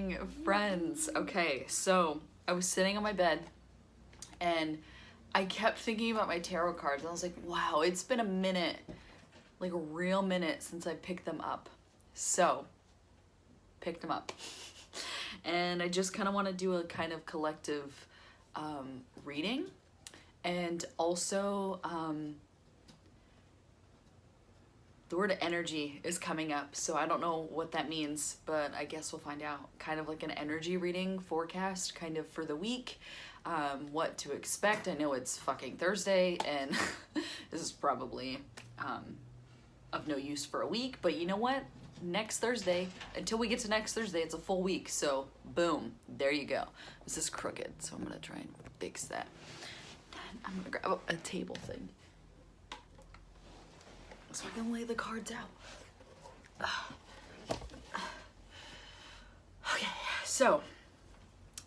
morning, friends. Okay, so I was sitting on my bed and I kept thinking about my tarot cards. I was like, wow, it's been a minute, like a real minute since I picked them up. So, picked them up. And I just kind of want to do a kind of collective reading. And also, the word energy is coming up, so I don't know what that means, but I guess we'll find out. Kind of like an energy reading forecast, kind of for the week, what to expect. I know it's fucking Thursday, and this is probably of no use for a week, but you know what? Next Thursday, until we get to next Thursday, it's a full week, so boom, there you go. This is crooked, so I'm gonna try and fix that. I'm gonna grab a table thing so I can lay the cards out. Okay, so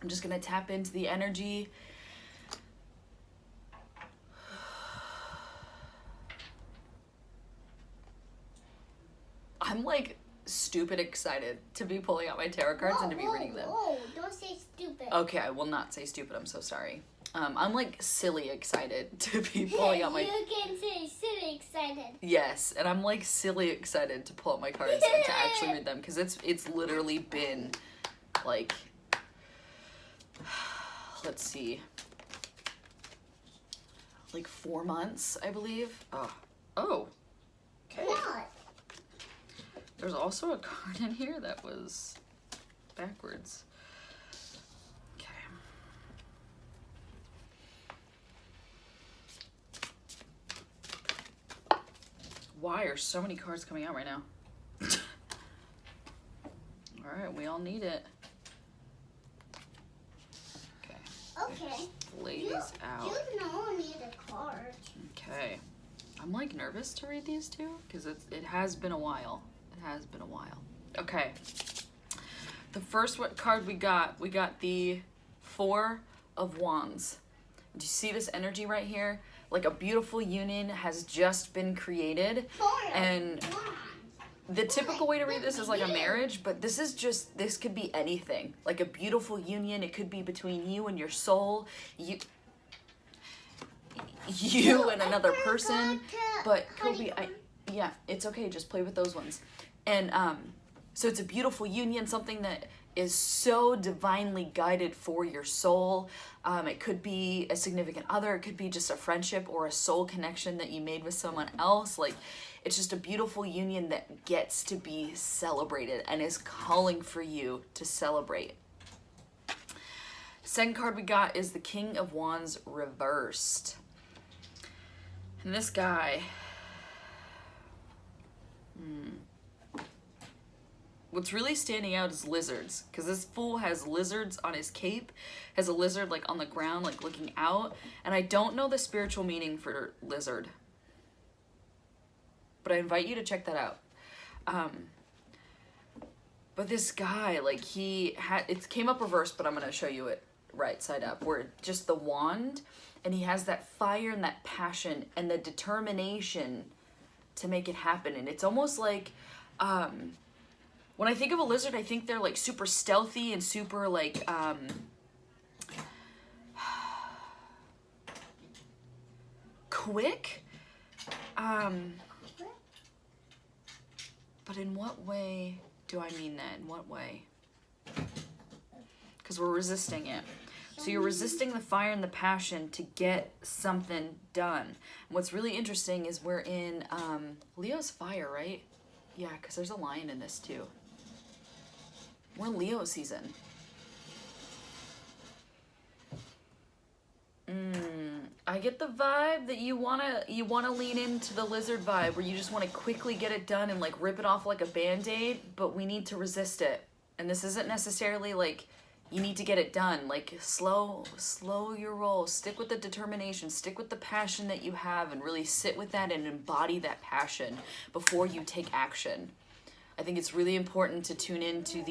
I'm just gonna tap into the energy. I'm like stupid excited to be pulling out my tarot cards and to be reading them. Whoa, don't say stupid. Okay, I will not say stupid, I'm so sorry. I'm like silly excited to be pulling out my... You can say silly excited. Yes, and I'm like silly excited to pull out my cards and to actually read them, because it's literally been like, let's see, like 4 months, I believe. Oh, okay. What? There's also a card in here that was backwards. Okay. Why are so many cards coming out right now? All right, we all need it. Okay. Okay. Lay these out. You don't need a card. Okay. I'm like nervous to read these two because it has been a while. It has been a while. Okay. The first card we got the Four of Wands. Do you see this energy right here? Like a beautiful union has just been created. And the typical way to read this is like a marriage, but this could be anything. Like a beautiful union. It could be between you and your soul. You and another person, but could be, yeah, it's okay. Just play with those ones. And so it's a beautiful union, something that is so divinely guided for your soul. It could be a significant other. It could be just a friendship or a soul connection that you made with someone else. Like, it's just a beautiful union that gets to be celebrated and is calling for you to celebrate. Second card we got is the King of Wands reversed. And this guy, what's really standing out is lizards, because this fool has lizards on his cape, has a lizard like on the ground, like looking out, and I don't know the spiritual meaning for lizard, but I invite you to check that out. But this guy, like it came up reversed, but I'm going to show you it right side up, where just the wand, and he has that fire and that passion and the determination to make it happen. And it's almost like, when I think of a lizard, I think they're like super stealthy and super like, quick. But in what way do I mean that? In what way? Because we're resisting it. So you're resisting the fire and the passion to get something done. And what's really interesting is we're in Leo's fire, right? Yeah, because there's a lion in this too. We're in Leo season. I get the vibe that you wanna lean into the lizard vibe, where you just want to quickly get it done and like rip it off like a band-aid, but we need to resist it. And this isn't necessarily like you need to get it done. Like slow your roll. Stick with the determination, stick with the passion that you have, and really sit with that and embody that passion before you take action. I think it's really important to tune into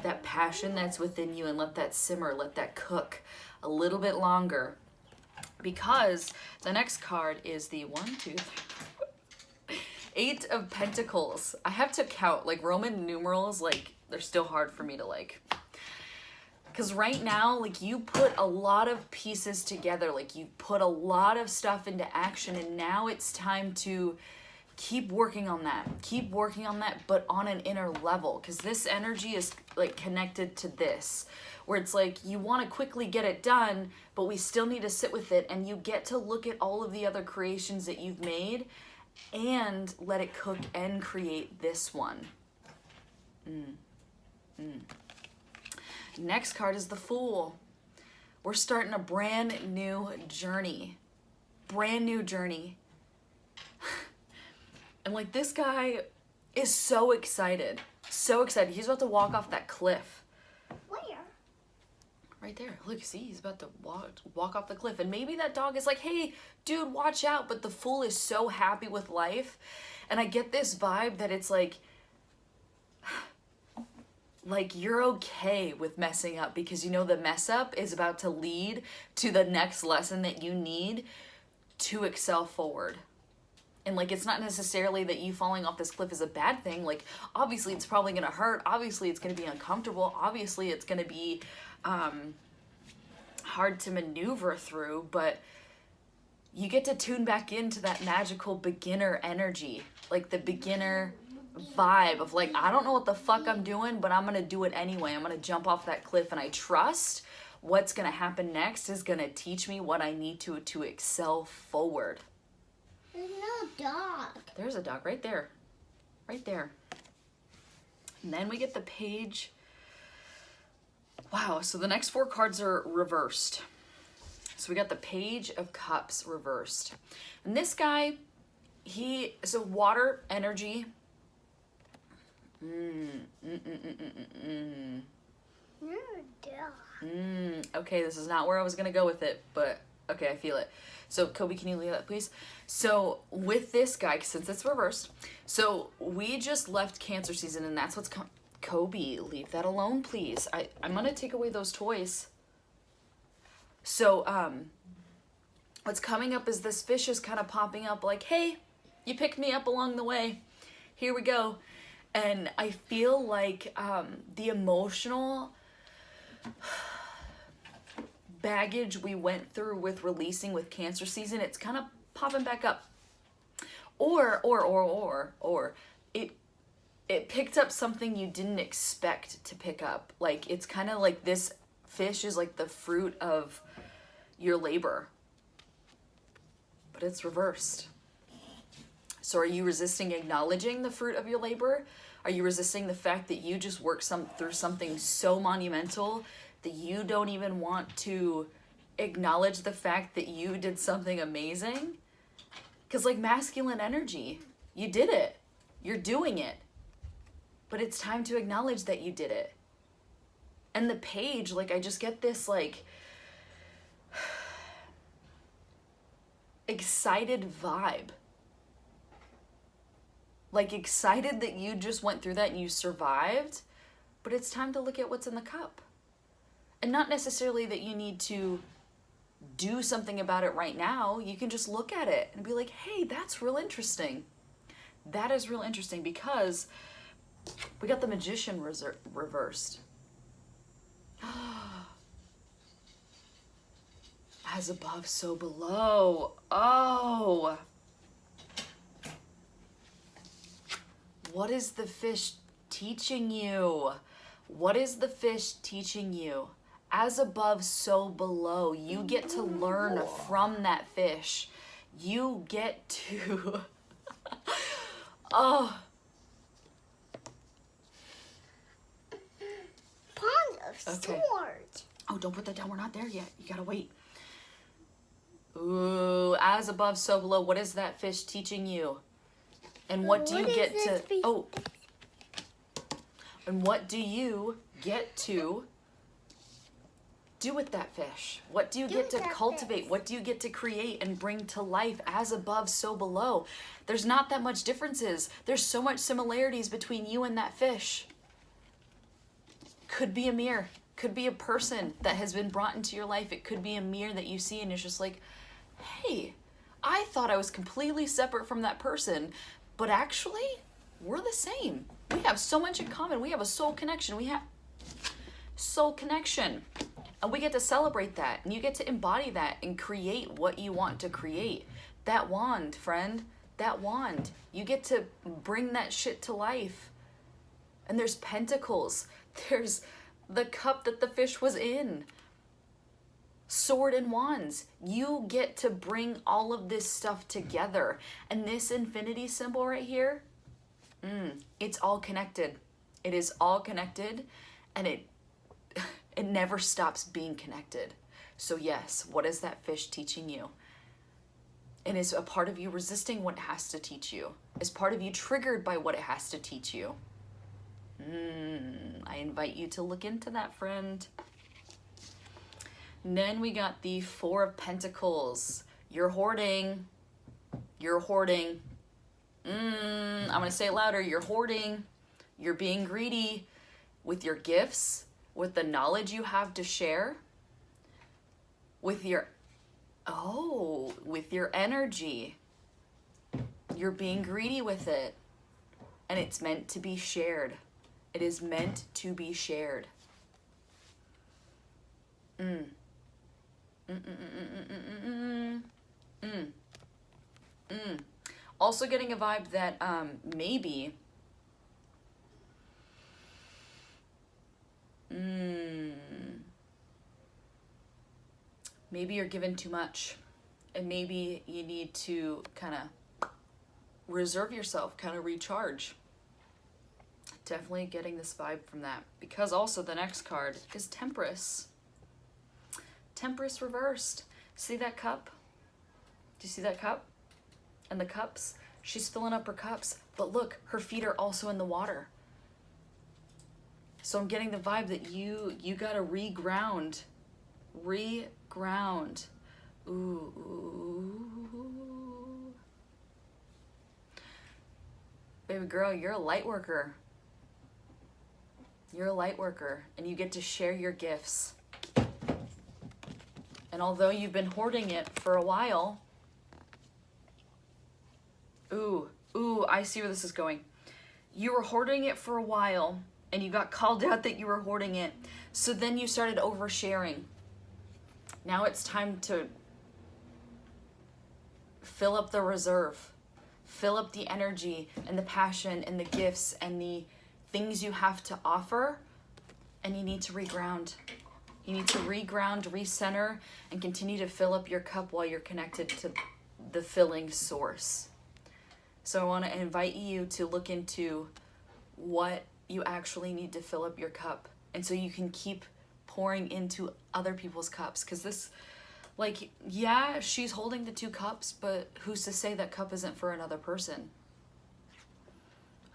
that passion that's within you and let that simmer, let that cook a little bit longer. Because the next card is the Eight of Pentacles. I have to count, like, Roman numerals, like, they're still hard for me to, like, because right now, like, you put a lot of pieces together, like, you put a lot of stuff into action, and now it's time to keep working on that. Keep working on that, but on an inner level, because this energy is, like, connected to this, where it's like, you want to quickly get it done, but we still need to sit with it, and you get to look at all of the other creations that you've made, and let it cook and create this one. Next card is the Fool. We're starting a brand new journey. Brand new journey. And like, this guy is so excited. So excited. He's about to walk off that cliff. Where? Right there. Look, see, he's about to walk off the cliff. And maybe that dog is like, hey, dude, watch out. But the Fool is so happy with life. And I get this vibe that it's like you're okay with messing up, because you know the mess up is about to lead to the next lesson that you need to excel forward. And like, it's not necessarily that you falling off this cliff is a bad thing. Like, obviously it's probably going to hurt. Obviously it's going to be uncomfortable. Obviously it's going to be hard to maneuver through, but you get to tune back into that magical beginner energy, like the beginner vibe of like, I don't know what the fuck I'm doing, but I'm gonna do it anyway. I'm gonna jump off that cliff, and I trust what's gonna happen next is gonna teach me what I need to excel forward. There's no dog. There's a dog right there. Right there. And then we get the Page. Wow, so the next four cards are reversed. So we got the Page of Cups reversed. And this guy, so water energy. Okay, this is not where I was gonna go with it, but okay, I feel it. So Kobe, can you leave that, please? So with this guy, since it's reversed, so we just left Cancer season, and that's what's Kobe, leave that alone, please. I'm gonna take away those toys. So what's coming up is this fish is kind of popping up like, hey, you picked me up along the way. Here we go. And I feel like the emotional baggage we went through with releasing with Cancer season, it's kind of popping back up. Or it picked up something you didn't expect to pick up. Like, it's kind of like this fish is like the fruit of your labor, but it's reversed. So are you resisting acknowledging the fruit of your labor? Are you resisting the fact that you just worked through something so monumental that you don't even want to acknowledge the fact that you did something amazing? Because like masculine energy, you did it. You're doing it. But it's time to acknowledge that you did it. And the Page, like, I just get this like excited vibe. Like, excited that you just went through that and you survived, but it's time to look at what's in the cup. And not necessarily that you need to do something about it right now. You can just look at it and be like, hey, that's real interesting. That is real interesting, because we got the Magician reversed. As above, so below. Oh. What is the fish teaching you? What is the fish teaching you? As above, so below. You get to learn from that fish. You get to... Oh. Pawn of Okay. Swords. Oh, don't put that down. We're not there yet. You gotta wait. Ooh, as above, so below. What is that fish teaching you? And what do you get to... Oh. And what do you get to do with that fish? What do you get to cultivate? What do you get to create and bring to life? As above, so below. There's not that much differences. There's so much similarities between you and that fish. Could be a mirror. Could be a person that has been brought into your life. It could be a mirror that you see and it's just like, hey, I thought I was completely separate from that person, But actually, we're the same. We have so much in common. We have a soul connection. We have soul connection. And we get to celebrate that. And you get to embody that and create what you want to create. That wand, friend, that wand. You get to bring that shit to life. And there's pentacles. There's the cup that the fish was in. Sword and wands. You get to bring all of this stuff together. And this infinity symbol right here, it's all connected. It is all connected, and it never stops being connected. So yes, what is that fish teaching you? And is a part of you resisting what it has to teach you? Is part of you triggered by what it has to teach you? I invite you to look into that, friend. And then we got the Four of Pentacles. You're hoarding. You're hoarding. I'm going to say it louder. You're hoarding. You're being greedy with your gifts, with the knowledge you have to share, with your, with your energy. You're being greedy with it. And it's meant to be shared. It is meant to be shared. Also getting a vibe that maybe maybe you're given too much, and maybe you need to kind of reserve yourself, kind of recharge. Definitely getting this vibe from that, because also the next card is Temperance. Temperance reversed. See that cup? Do you see that cup? And the cups? She's filling up her cups, but look, her feet are also in the water. So I'm getting the vibe that you gotta reground. Reground. Ooh. Baby girl, you're a light worker. You're a light worker, and you get to share your gifts. And although you've been hoarding it for a while, I see where this is going. You were hoarding it for a while, and you got called out that you were hoarding it. So then you started oversharing. Now it's time to fill up the reserve. Fill up the energy and the passion and the gifts and the things you have to offer, and you need to reground. You need to reground, recenter, and continue to fill up your cup while you're connected to the filling source. So I want to invite you to look into what you actually need to fill up your cup, and so you can keep pouring into other people's cups. Because this, like, yeah, she's holding the two cups, but who's to say that cup isn't for another person?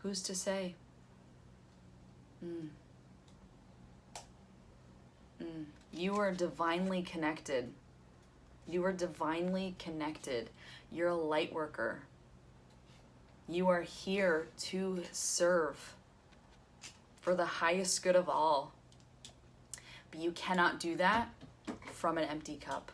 Who's to say? You are divinely connected. You are divinely connected. You're a light worker. You are here to serve for the highest good of all. But you cannot do that from an empty cup.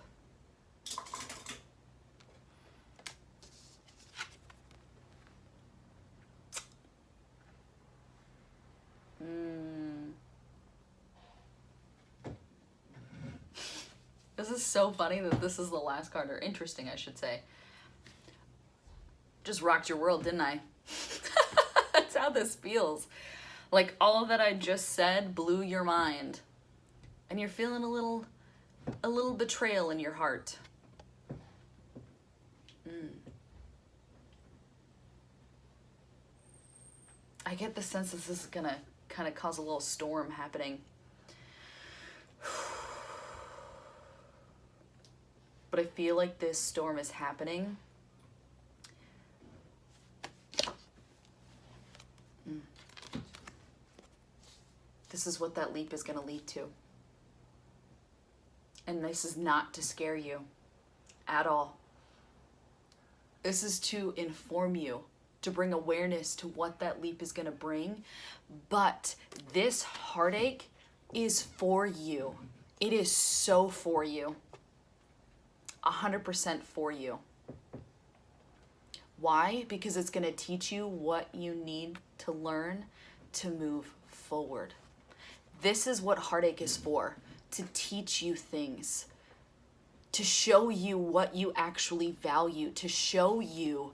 This is so funny that this is the last card, or interesting, I should say. Just rocked your world, didn't I? That's how this feels. Like, all that I just said blew your mind. And you're feeling a little betrayal in your heart. I get the sense that this is gonna kind of cause a little storm happening. But I feel like this storm is happening. This is what that leap is going to lead to. And this is not to scare you at all. This is to inform you, to bring awareness to what that leap is going to bring. But this heartache is for you. It is so for you. 100% for you. Why? Because it's going to teach you what you need to learn to move forward. This is what heartache is for, to teach you things, to show you what you actually value, to show you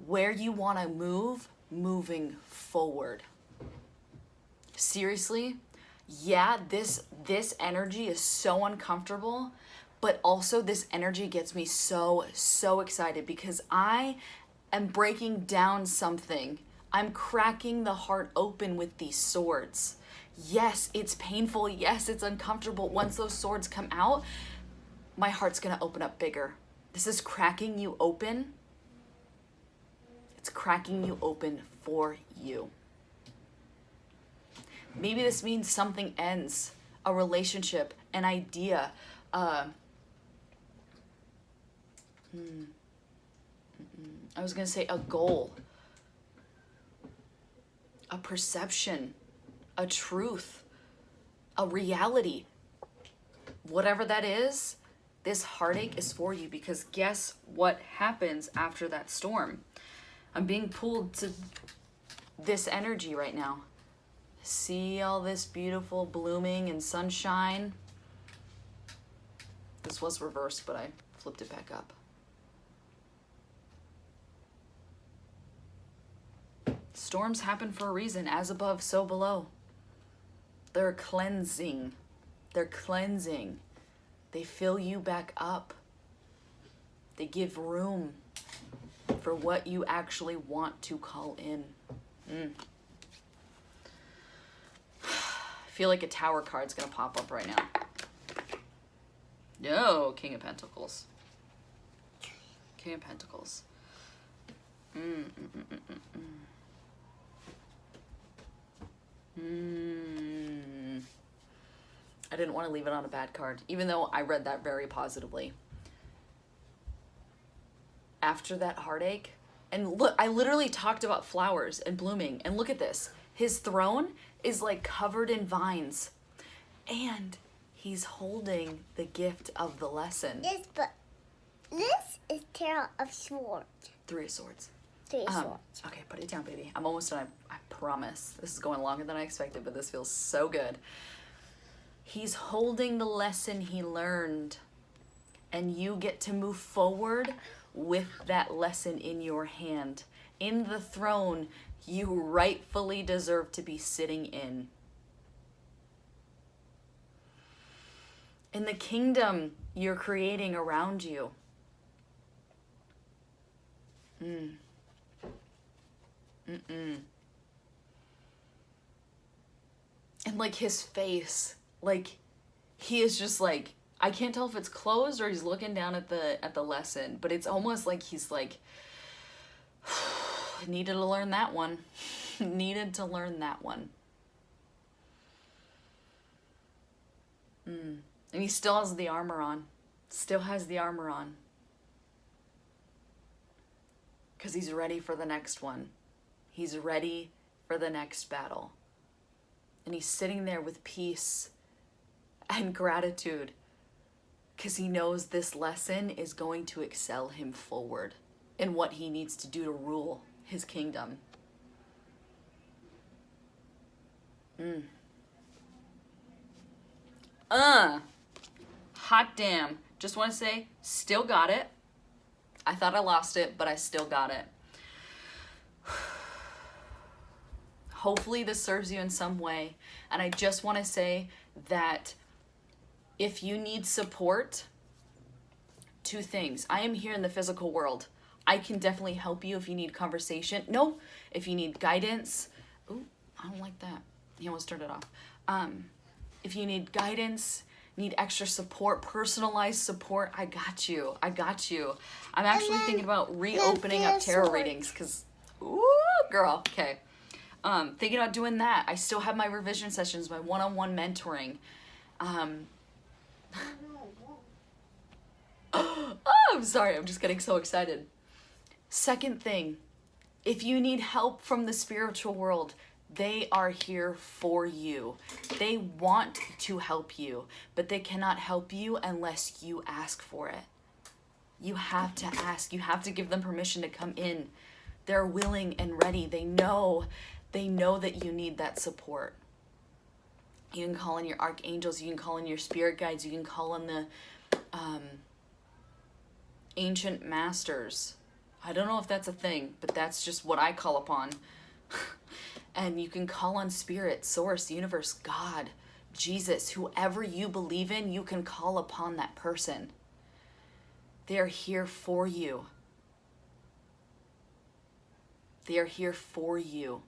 where you want to move moving forward. Seriously, yeah, this energy is so uncomfortable, but also this energy gets me so excited because I am breaking down something. I'm cracking the heart open with these swords. Yes, it's painful. Yes, it's uncomfortable. Once those swords come out, my heart's gonna open up bigger. This is cracking you open. It's cracking you open for you. Maybe this means something ends, a relationship, an idea, I was gonna say a goal, a perception, a truth, a reality. Whatever that is, this heartache is for you, because guess what happens after that storm? I'm being pulled to this energy right now. See all this beautiful blooming and sunshine? This was reversed, but I flipped it back up. Storms happen for a reason. As above, so below. They're cleansing. They're cleansing. They fill you back up. They give room for what you actually want to call in. I feel like a Tower card's gonna pop up right now. No, King of Pentacles. King of Pentacles. I didn't want to leave it on a bad card, even though I read that very positively. After that heartache, and look, I literally talked about flowers and blooming, and look at this. His throne is like covered in vines, and he's holding the gift of the lesson. This is Tale of Swords. 3 of Swords. 3 of Swords. Okay, put it down, baby. I'm almost done. I promise. This is going longer than I expected, but this feels so good. He's holding the lesson he learned, and you get to move forward with that lesson in your hand. In the throne you rightfully deserve to be sitting in. In the kingdom you're creating around you. And like his face, like he is just like, I can't tell if it's closed or he's looking down at the lesson, but it's almost like he's like, needed to learn that one. Needed to learn that one. And he still has the armor on. Still has the armor on. Because he's ready for the next one. He's ready for the next battle. And he's sitting there with peace and gratitude, because he knows this lesson is going to excel him forward in what he needs to do to rule his kingdom. Hot damn. Just want to say, still got it. I thought I lost it, but I still got it. Hopefully this serves you in some way. And I just want to say that if you need support, 2 things. I am here in the physical world. I can definitely help you if you need conversation. No, if you need guidance. Ooh, I don't like that. He almost turned it off. If you need guidance, need extra support, personalized support, I got you. I got you. I'm actually thinking about reopening up tarot readings because, ooh, girl, okay. Thinking about doing that. I still have my revision sessions, my one-on-one mentoring. Oh, I'm sorry. I'm just getting so excited. Second thing, if you need help from the spiritual world, they are here for you. They want to help you, but they cannot help you unless you ask for it. You have to ask. You have to give them permission to come in. They're willing and ready. They know that you need that support. You can call in your archangels. You can call in your spirit guides. You can call in the ancient masters. I don't know if that's a thing, but that's just what I call upon. And you can call on spirit, source, universe, God, Jesus, whoever you believe in, you can call upon that person. They are here for you. They are here for you.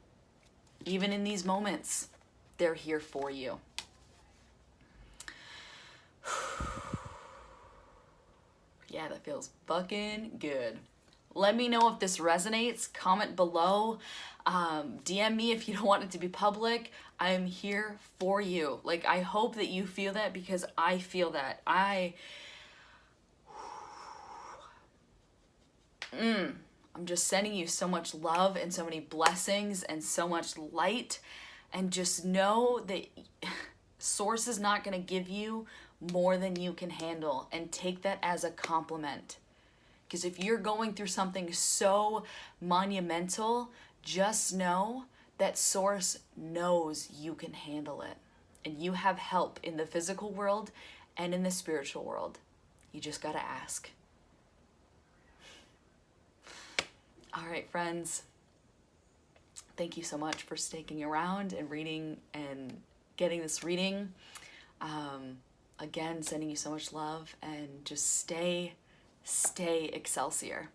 Even in these moments, they're here for you. Yeah, that feels fucking good. Let me know if this resonates. Comment below. DM me if you don't want it to be public. I'm here for you. Like, I hope that you feel that, because I feel that. I'm just sending you so much love and so many blessings and so much light. And just know that Source is not going to give you more than you can handle. And take that as a compliment. Because if you're going through something so monumental, just know that Source knows you can handle it. And you have help in the physical world and in the spiritual world. You just got to ask. All right, friends. Thank you so much for sticking around and reading and getting this reading. Again, sending you so much love, and just stay Excelsior.